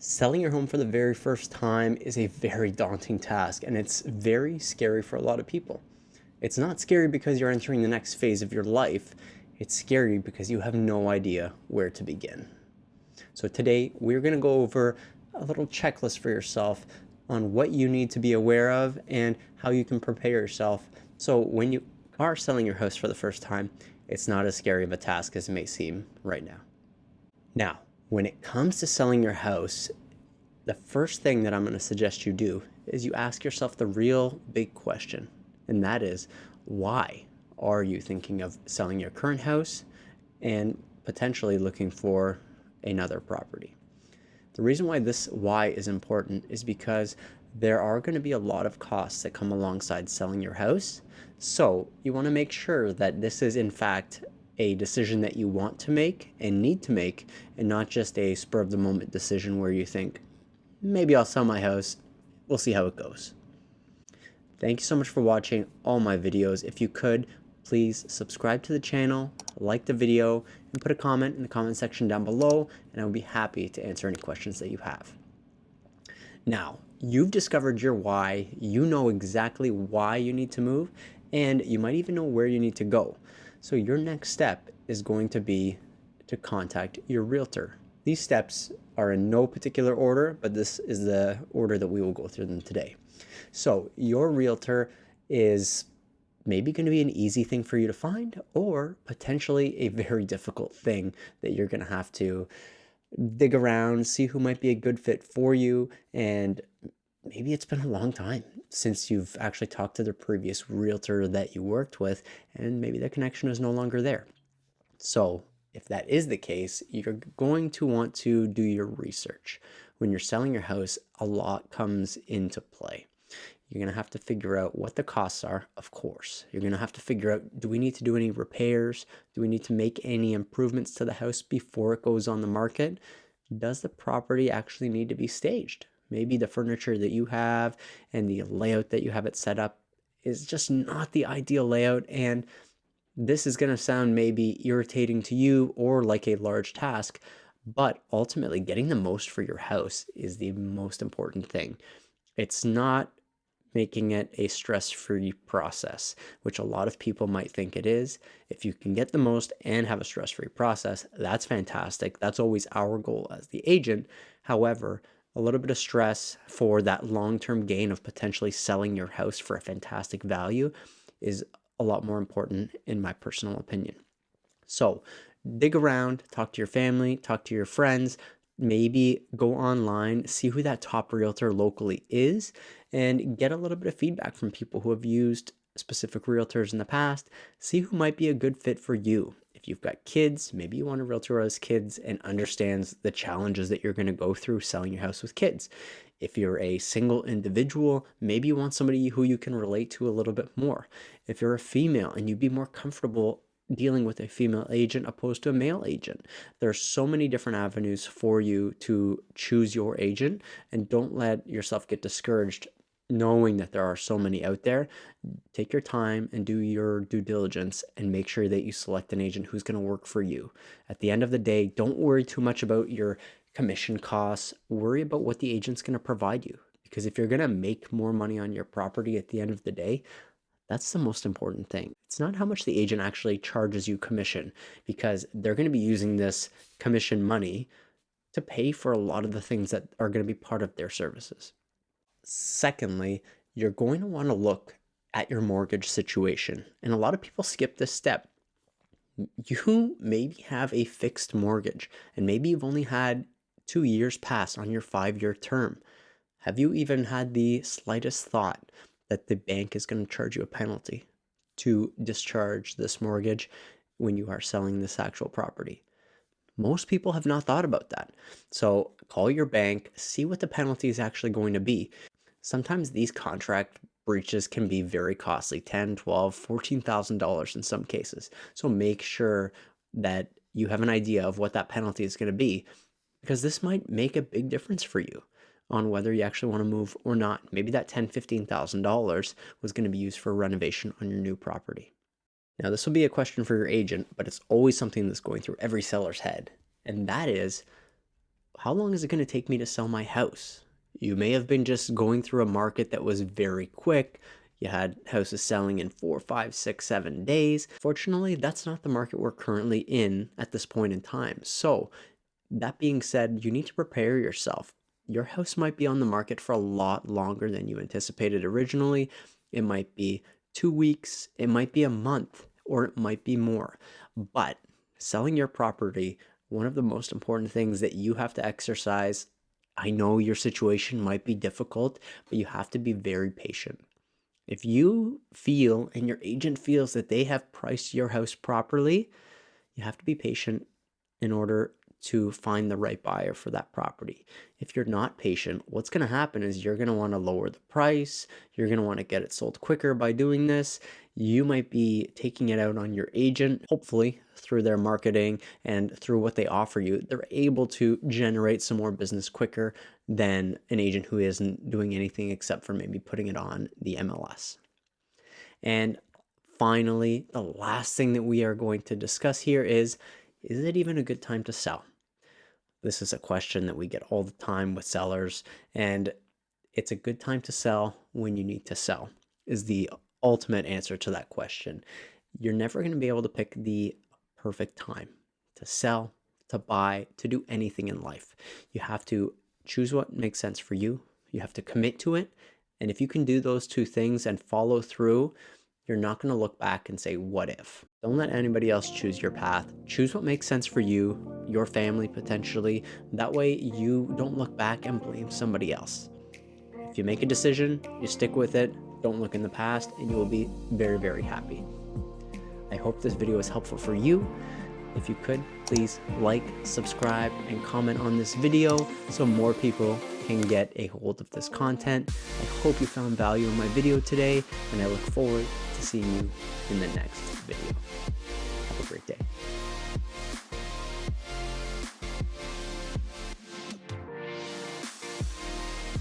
Selling your home for the very first time is a very daunting task, and it's very scary for a lot of people. It's not scary because you're entering the next phase of your life. It's scary because you have no idea where to begin. So today we're going to go over a little checklist for yourself on what you need to be aware of and how you can prepare yourself. So when you are selling your house for the first time, it's not as scary of a task as it may seem right now. Now, when it comes to selling your house, the first thing that I'm going to suggest you do is you ask yourself the real big question, and that is, why are you thinking of selling your current house and potentially looking for another property? The reason why this why is important is because there are going to be a lot of costs that come alongside selling your house. So you want to make sure that this is in fact a decision that you want to make and need to make, and not just a spur of the moment decision where you think, maybe I'll sell my house. We'll see how it goes. Thank you so much for watching all my videos. If you could, please subscribe to the channel, like the video, and put a comment in the comment section down below, and I will be happy to answer any questions that you have. Now, you've discovered your why. You know exactly why you need to move, and you might even know where you need to go. So your next step is going to be to contact your realtor. These steps are in no particular order, but this is the order that we will go through them today. So your realtor is maybe going to be an easy thing for you to find, or potentially a very difficult thing that you're going to have to dig around, see who might be a good fit for you, and maybe it's been a long time since you've actually talked to the previous realtor that you worked with, and maybe the connection is no longer there. So if that is the case, you're going to want to do your research. When you're selling your house, a lot comes into play. You're going to have to figure out what the costs are, of course. You're going to have to figure out, do we need to do any repairs? Do we need to make any improvements to the house before it goes on the market? Does the property actually need to be staged? Maybe the furniture that you have and the layout that you have it set up is just not the ideal layout, and this is going to sound maybe irritating to you or like a large task, but ultimately getting the most for your house is the most important thing. It's not making it a stress-free process, which a lot of people might think it is. If you can get the most and have a stress-free process, that's fantastic. That's always our goal as the agent. However, a little bit of stress for that long-term gain of potentially selling your house for a fantastic value is a lot more important in my personal opinion. So dig around, talk to your family, talk to your friends, maybe go online, see who that top realtor locally is, and get a little bit of feedback from people who have used specific realtors in the past. See who might be a good fit for you. If you've got kids, maybe you want a realtor who has kids and understands the challenges that you're going to go through selling your house with kids. If you're a single individual, maybe you want somebody who you can relate to a little bit more. If you're a female and you'd be more comfortable dealing with a female agent opposed to a male agent. There's so many different avenues for you to choose your agent, and don't let yourself get discouraged knowing that there are so many out there. Take your time and do your due diligence and make sure that you select an agent who's going to work for you. At the end of the day, don't worry too much about your commission costs. Worry about what the agent's going to provide you, because if you're going to make more money on your property at the end of the day, that's the most important thing. It's not how much the agent actually charges you commission, because they're going to be using this commission money to pay for a lot of the things that are going to be part of their services. Secondly, you're going to want to look at your mortgage situation. And a lot of people skip this step. You maybe have a fixed mortgage, and maybe you've only had 2 years pass on your 5-year term. Have you even had the slightest thought that the bank is going to charge you a penalty to discharge this mortgage when you are selling this actual property? Most people have not thought about that. So call your bank, see what the penalty is actually going to be. Sometimes these contract breaches can be very costly, $10, $12, $14,000 in some cases. So make sure that you have an idea of what that penalty is going to be, because this might make a big difference for you on whether you actually want to move or not. Maybe that $10,000, $15,000 was going to be used for renovation on your new property. Now, this will be a question for your agent, but it's always something that's going through every seller's head. And that is, how long is it going to take me to sell my house? You may have been just going through a market that was very quick. You had houses selling in 4, 5, 6, 7 days. Fortunately, that's not the market we're currently in at this point in time. So that being said, you need to prepare yourself. Your house might be on the market for a lot longer than you anticipated originally. It might be 2 weeks, it might be a month, or it might be more. But selling your property, one of the most important things that you have to exercise, I know your situation might be difficult, but you have to be very patient. If you feel and your agent feels that they have priced your house properly, you have to be patient in order to find the right buyer for that property. If you're not patient, what's going to happen is you're going to want to lower the price. You're going to want to get it sold quicker by doing this. You might be taking it out on your agent. Hopefully, through their marketing and through what they offer you, they're able to generate some more business quicker than an agent who isn't doing anything except for maybe putting it on the MLS. And finally, the last thing that we are going to discuss here is it even a good time to sell? This is a question that we get all the time with sellers, and it's a good time to sell when you need to sell is the ultimate answer to that question. You're never going to be able to pick the perfect time to sell, to buy, to do anything in life. You have to choose what makes sense for you. You have to commit to it. And if you can do those two things and follow through, you're not going to look back and say, what if? Don't let anybody else choose your path. Choose what makes sense for you, your family potentially. That way you don't look back and blame somebody else. If you make a decision, you stick with it. Don't look in the past, and you will be very, very happy. I hope this video was helpful for you. If you could, please like, subscribe, and comment on this video so more people can get a hold of this content. I hope you found value in my video today, and I look forward to seeing you in the next video. Have a great day.